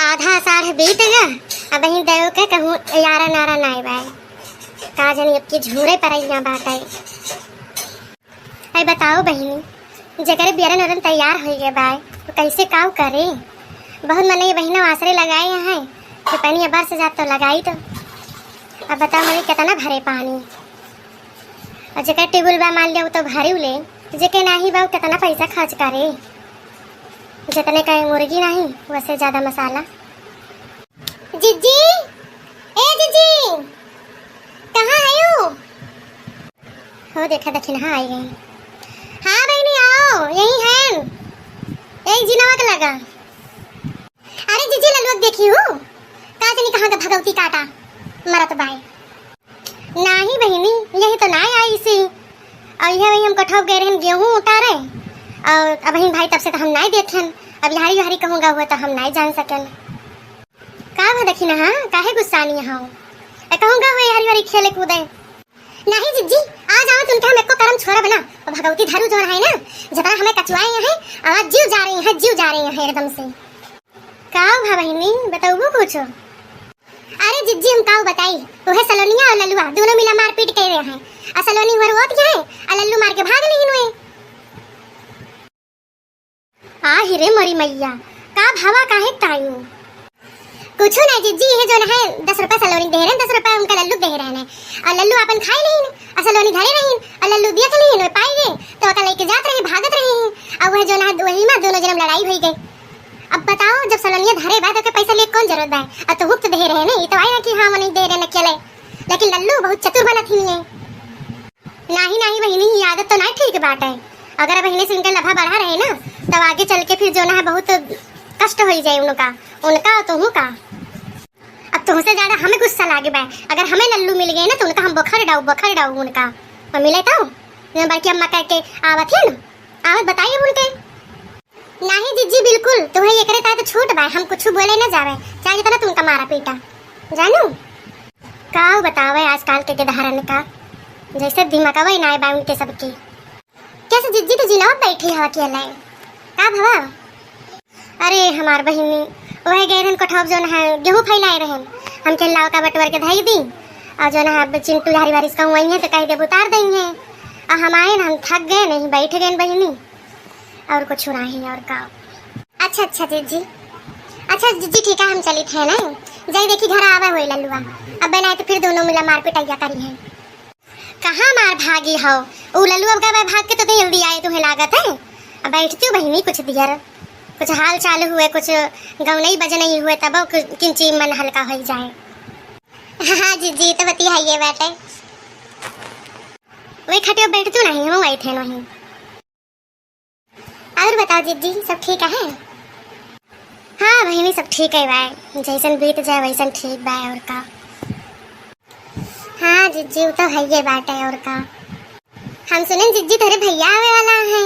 आधा साढ़ बीत गया। अब वहीं देव के कहूँ यारा नारा नाई बाय का जनी अब की झूरे पर यहाँ बात आई। अरे बताओ बहनी, जगह बियरन वरन तैयार हो गए बाय तो कैसे काव करे। बहुत मन ये बहना आसरे लगाए हैं तो पानी बार से जात तो लगाई तो अब बताओ मम्मी कितना भरे पानी। और जगह टेबल बा मान लिया तो भरे उले जेके नहीं बा कितना पैसा खर्च करे। जितने का मुर्गी नहीं वैसे ज्यादा मसाला। जिज्जी, ए जिज्जी कहाँ आयो हो देखा दखिन हाँ आई गई। हाँ बहनी आओ यही है एक जी नमक लगा। अरे जिज्जी ललुक देखी हो का जानी कहाँ का भगवती काटा मरत बाई। नहीं बहनी यही तो ना आई सी और यह वही हम कठौ गए रहे गेहूं उतारे और अब भाई तब से तो हम नहीं देखें। अब यारी यारी कहूँगा हुआ तो हम नहीं जान सकें का भा देखी ना। हाँ काहे गुस्सा नहीं हाँ कहूँगा हुआ यारी यारी खेले कूदे। नहीं जिज्जी आ जाओ तुमके हम एको करम छोड़ा बना और भगवती धरू जोर है ना जरा हमें कचवाए हैं और जीव जा रही हैं जीव जा रही हैं एकदम से। का भा बहनी बताओ कुछ। अरे जिज्जी हम काऊ बताई वह सलोनिया और लल्लुआ दोनों मिला मार पीट कर रहे हैं और सलोनी भर होत है और लल्लू मार के भाग नहीं हुए। आ हिरे मरी मैया का भावा काहे तायू कुछ नहीं जिज्जी ये जो है 10 रुपए सलोनी दे रहे हैं 10 रुपए उनका लल्लू दे रहे हैं और लल्लू अपन खाए नहीं और सलोनी धरे नहीं और लल्लू देख नहीं वे पाएंगे तो ओका लेके जात रहे भागत रहे हैं और वह जो है वही में दोनों जन्म लड़ाई हुई गई। अब बताओ जब सलोनिया धरे बाद के पैसा लिए कौन जरूरत है और तो हुक्त दे रहे हैं नहीं तो आए ना कि हाँ नहीं दे रहे न केले। लेकिन लल्लू बहुत चतुर बना थी है। नहीं नहीं बहनी ये आदत तो नहीं ठीक बात है। अगर बहनी से इनका लफा बढ़ा रहे ना तब आगे चल के फिर जो ना बहुत कष्ट हो जाए उनका तुहू का। अब तुमसे ज्यादा हमें गुस्सा लागे बा अगर हमें लल्लू मिल गए ना तो उनका हम बखर डाऊ उनका और मिले तो बाकी अम्मा कह के आवत है ना आवत बताइए उनके। नहीं जिज्जी बिल्कुल तुम्हें ये करे तो छूट बा हम कुछ बोले ना जावे चाहे जितना तुमका मारा पीटा जानू का बतावे आजकल के गधारन का जैसे दिमाग वही ना बा उनके सबकी। कैसे जिज्जी तो जिना बैठी हवा अकेला का भवा। अरे हमार बहिनी वह गए रहन कठौब जो है गेहूं फैलाए रहन हम के लाव का बटवर के धाई दी और जो ना चिंटू हरी बारिश का वही है तो कह दे उतार देंगे और हम आए ना हम थक गए नहीं बैठ गए बहिनी और कुछ नहीं और का। अच्छा जिज्जी अच्छा जिज्जी ठीक है हम चली थे ना जाई देखी घर आवे होई लल्लुआ अब बनाए तो फिर दोनों मिला मार पिटाइया करी है। कहाँ मार भागी हो उ लल्लुआ का भाग के तो जल्दी आए तुम्हें लागत है। अब बैठती हूँ बहिनी कुछ दियर कुछ हाल चाल हुए कुछ गौनई बज नहीं हुए तब किंची मन हल्का हो जाए। हाँ जिज्जी तो बती है ये बैठे वही खटियो बैठती नहीं हम आई थे नहीं। और बताओ जिज्जी सब ठीक है। हाँ बहनी सब ठीक है भाई जैसन बीत जाए वैसन ठीक बा और का। हाँ जिज्जी तो है ये बात है और का। हम सुने जिज्जी तेरे भैया आवे वाला है।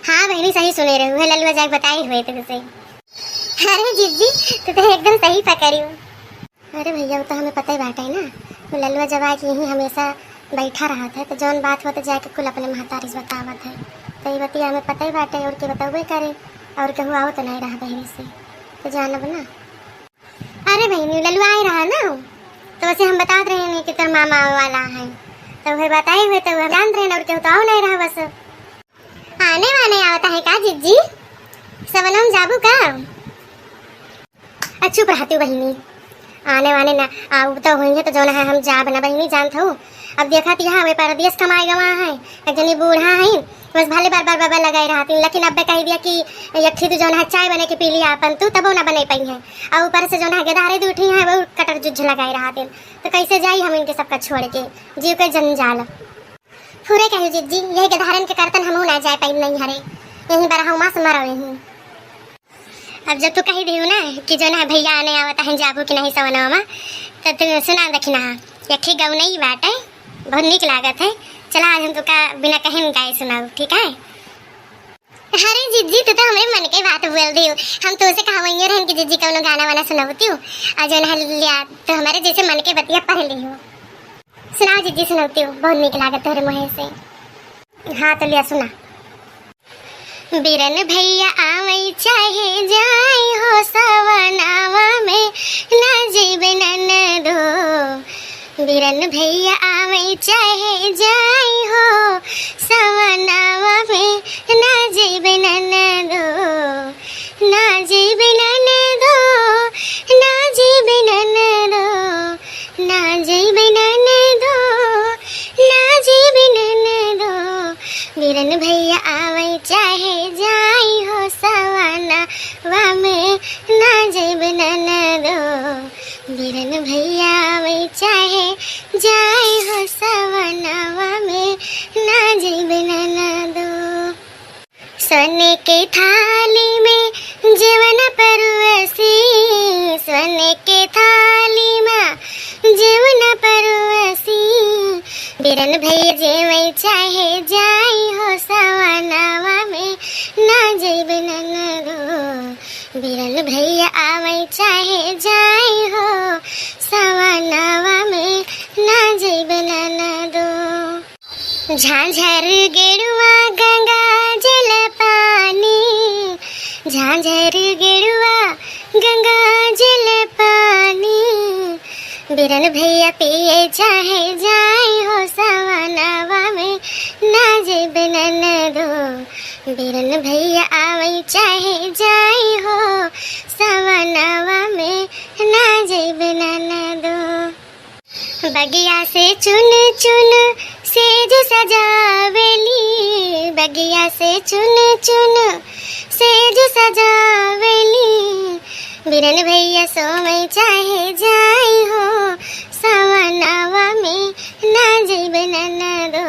हाँ बहनी सही सुने रहे हुए लल्लुआ जाके बताए हुए थे तुझे। अरे जिज्जी तो एकदम सही पकड़ी हो। अरे भैया वो तो हमें पता ही बात है ना वो लल्लुआ जब आके यहीं हमेशा बैठा रहा था तो जौन बात होते जाके कुल अपने महतारी बतावत है तो ये बतिया हमें पता ही बात है और के बतावे करे और कहूँ आओ तो नहीं रहा बहनी से तो जानब ना। अरे बहनी लल्लुआ आई रहा ना तो वैसे हम बता रहे हैं कि तेरा मामा वाला है तो वह बताए हुए तो वह जान रहे और कहूँ तो आओ नहीं रहा बस आने वाने आता है का जिज्जी सबनम जाबू का। चुप रहती बहनी आने वाने ना आओ तो होंगे तो जो है हम जा बना बहनी जानता हूँ। अब देखा थी हाँ वे परदेश कमाए गवा है एक जनी बूढ़ा है बस भले बार लगाई रहा लेकिन अब कह दिया कि यठी तो जो है चाय बने के पी लिया अपन तू तब ना बने पाई है और ऊपर से जो है गदारे भी उठी है वो कटर जुझ लगाई रहा तो कैसे जाई हम इनके सबका छोड़ के जीव के जंजाल पूरे कहे जिज्जी यही गधारन के करतन हम ना जाए पाई नहीं हरे यही बार मास मरो यही। अब जब तू कही दी ना कि जो ना भैया आने आवता है जाबू कि नहीं सवनवा तो तू सुना रखना यठी गौ नहीं बात है बहुत निक लागत है। चला आज हम तुका बिना कहे गाय सुनाऊ ठीक है। अरे जिज्जी तू तो हमारे मन के बात बोल दी हम तो उसे कहा वही रहन कि जिज्जी कौन गाना वाना सुनाती हूँ और जो ना लिया तो हमारे जैसे मन के बतिया पढ़ ली हो सुनाओ जिज्जी सुनाती हूँ बहुत निक लागत है मुहे से। हाँ तो लिया सुना। बिरन भैया आवई चाहे जाए हो बिरन भैया आवे चाहे जाई हो सवनावा में ना जेबे ननदो ना जेबे ननदो ना जेबे ननदो ना जेबे ननदो ना जेबे ननदो बिरन भैया आवे चाहे जाई हो सवनावा में ना जेबे ननदो बिरन भैया आवे चाहे जाए हो सवनावा में ना जेबे ननदो सोने के थाली में जीवन परवसी सोने के थाली में जीवन परवसी बिरन भैया जेवे चाहे जाई हो सवनावा में ना जेबे ननदो बिरन भैया आवे चाहे जाई हो सवनावा में ना जेबे ननदो झांझर गेरुआ गंगा जल पानी झांझर गेरुआ गंगा जल पानी बिरन भैया पिए चाहे जाई हो सवनावा में ना जेबे ननदो बिरन भैया आवे चाहे जाई हो सवनावा में ना जेबे ननदो बगिया से चुन चुन सेज सजावेली बगिया से चुन चुन सेज सजावेली बिरन भैया सोवे चाहे जाई हो सवनावा में ना जेबे ननदो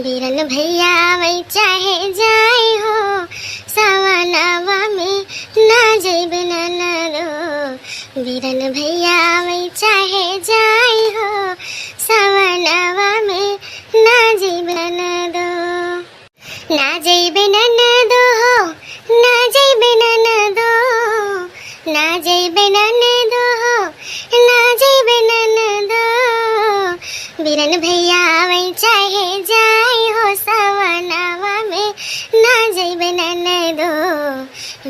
बिरन भैया आवे चाहे जाई हो सवनावा में ना जेबे ननदो बिरन भैया आवे चाहे जाई हो सवनावा में ना जेबे ननदो ना जेबे ननदो हो ना जेबे ननदो ना जेबे ननदो हो ना जेबे ननदो बिरन भैया आवे चाहे जाई हो सवनावा में ना जेबे ननदो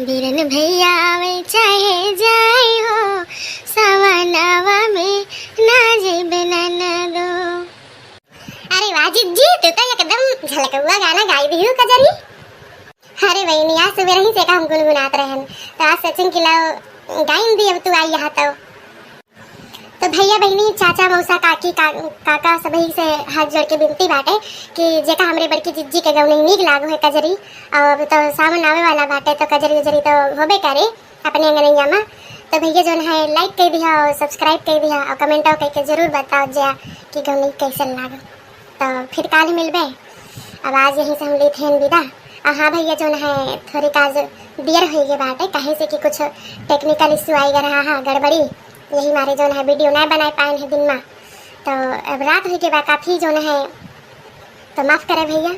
बिरन भैया आवे चाहे जाई हो सवनावा में ना जेबे ननदो अरे वाह जिज्जी तू तो एकदम झलकुआ गाना गाई दी हो कजरी अरे बहनी आज सुबह ही से का हम गुनगुनात रहन तो आज सचिन खिलाओ गाइन दी अब तू आई यहाँ तो भैया बहनी चाचा मौसा काकी काका सभी से हाथ जोड़ के विनती बाटे कि जेका हमरे बड़की जिज्जी के गौनी नीक लागो है कजरी और तो सावन आवे वाला बाटे तो कजरी उजरी तो होबे करे अपने अंगनैया में तो भैया जो है लाइक कर दिया और सब्सक्राइब कर दिया और कमेंट करके जरूर बताओ जा कि गौनी कैसे लागो तो फिर काल मिलबे अब आज यहीं से हम लेते हैं विदा और हाँ भैया जो है थोड़ी काज देर हो गई बाटे कहीं से कि कुछ टेक्निकल इश्यू आई रहा हाँ गड़बड़ी यही मारे जो है वीडियो नहीं बना पाए हैं दिन में तो अब रात हो गई काफ़ी जो है तो माफ़ करे भैया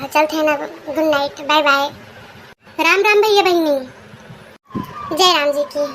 चलते हैं ना good night bye bye Ram Ram भैया बहनी जय राम जी की।